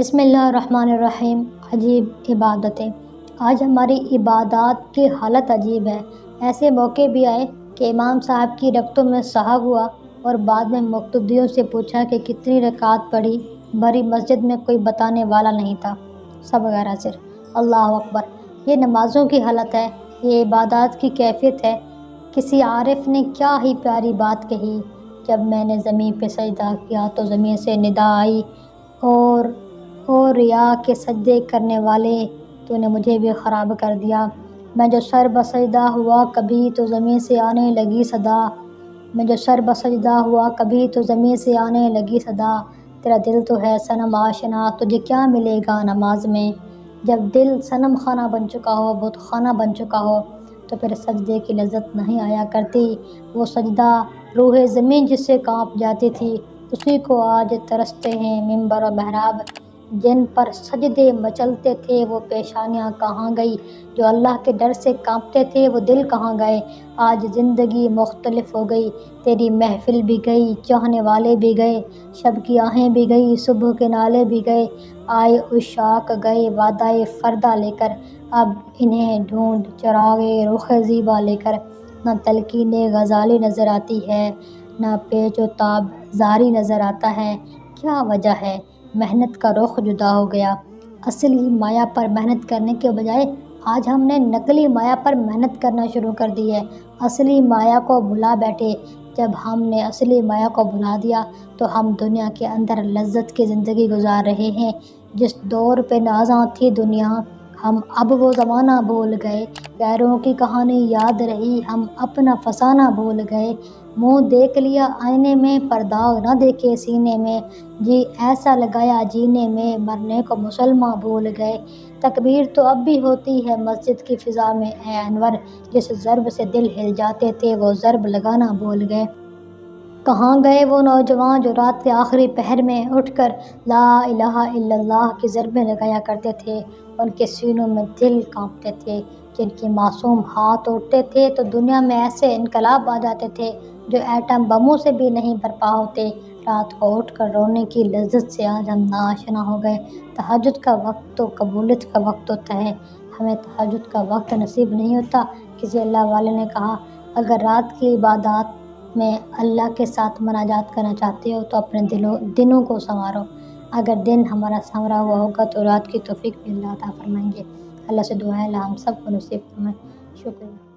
بسم اللہ الرحمن الرحیم۔ عجیب عبادتیں۔ آج ہماری عبادات کی حالت عجیب ہے۔ ایسے موقع بھی آئے کہ امام صاحب کی رکعتوں میں سہو ہوا اور بعد میں مقتدیوں سے پوچھا کہ کتنی رکعات پڑھی، بھری مسجد میں کوئی بتانے والا نہیں تھا، سب غیر حاضر۔ اللہ اکبر! یہ نمازوں کی حالت ہے، یہ عبادات کی کیفیت ہے۔ کسی عارف نے کیا ہی پیاری بات کہی، جب میں نے زمین پہ سجدہ کیا تو زمین سے ندا آئی، اور ریا کے سجدے کرنے والے، تو نے مجھے بھی خراب کر دیا۔ میں جو سر بسجدہ ہوا کبھی تو زمین سے آنے لگی صدا، میں جو سر بسجدہ ہوا کبھی تو زمین سے آنے لگی صدا۔ تیرا دل تو ہے صنم آشنا، تجھے کیا ملے گا نماز میں؟ جب دل صنم خانہ بن چکا ہو، بت خانہ بن چکا ہو، تو پھر سجدے کی لذت نہیں آیا کرتی۔ وہ سجدہ روح زمین جس سے کانپ جاتی تھی، اسی کو آج ترستے ہیں منبر و محراب۔ جن پر سجدے مچلتے تھے وہ پیشانیاں کہاں گئی؟ جو اللہ کے ڈر سے کانپتے تھے وہ دل کہاں گئے؟ آج زندگی مختلف ہو گئی، تیری محفل بھی گئی، چاہنے والے بھی گئے، شب کی آہیں بھی گئی، صبح کے نالے بھی گئے۔ آئے عشاق گئے وعدہ فردہ لے کر، اب انہیں ڈھونڈ چراغے رخ زیبا لے کر۔ نہ تلقین غزالی نظر آتی ہے، نہ پیچ و تاب زاری نظر آتا ہے۔ کیا وجہ ہے؟ محنت کا رخ جدا ہو گیا۔ اصلی مایا پر محنت کرنے کے بجائے آج ہم نے نقلی مایا پر محنت کرنا شروع کر دی ہے۔ اصلی مایا کو بھلا بیٹھے۔ جب ہم نے اصلی مایا کو بھلا دیا تو ہم دنیا کے اندر لذت کی زندگی گزار رہے ہیں۔ جس دور پہ نازاں تھی دنیا، ہم اب وہ زمانہ بھول گئے۔ غیروں کی کہانی یاد رہی، ہم اپنا فسانہ بھول گئے۔ منہ دیکھ لیا آئینے میں پر داغ نہ دیکھے سینے میں، جی ایسا لگایا جینے میں مرنے کو مسلماں بھول گئے۔ تکبیر تو اب بھی ہوتی ہے مسجد کی فضا میں اے انور، جس ضرب سے دل ہل جاتے تھے وہ ضرب لگانا بھول گئے۔ کہاں گئے وہ نوجوان جو رات کے آخری پہر میں اٹھ کر لا الہ الا اللہ کی ضربیں لگایا کرتے تھے؟ ان کے سینوں میں دل کانپتے تھے۔ جن کے معصوم ہاتھ اٹھتے تھے تو دنیا میں ایسے انقلاب آ جاتے تھے جو ایٹم بموں سے بھی نہیں برپا ہوتے۔ رات کو اٹھ کر رونے کی لذت سے آج ہم ناآشنا ہو گئے۔ تہجد کا وقت تو قبولیت کا وقت ہوتا ہے، ہمیں تہجد کا وقت نصیب نہیں ہوتا۔ کسی اللہ والے نے کہا، اگر رات کی عبادات میں اللہ کے ساتھ مناجات کرنا چاہتے ہو تو اپنے دنوں کو سنوارو۔ اگر دن ہمارا سنورا ہوا ہوگا تو رات کی توفیق بھی اللہ عطا فرمائیں گے۔ اللہ سے دعا ہے اللہ ہم سب کو نصیب فرمائے۔ شکریہ۔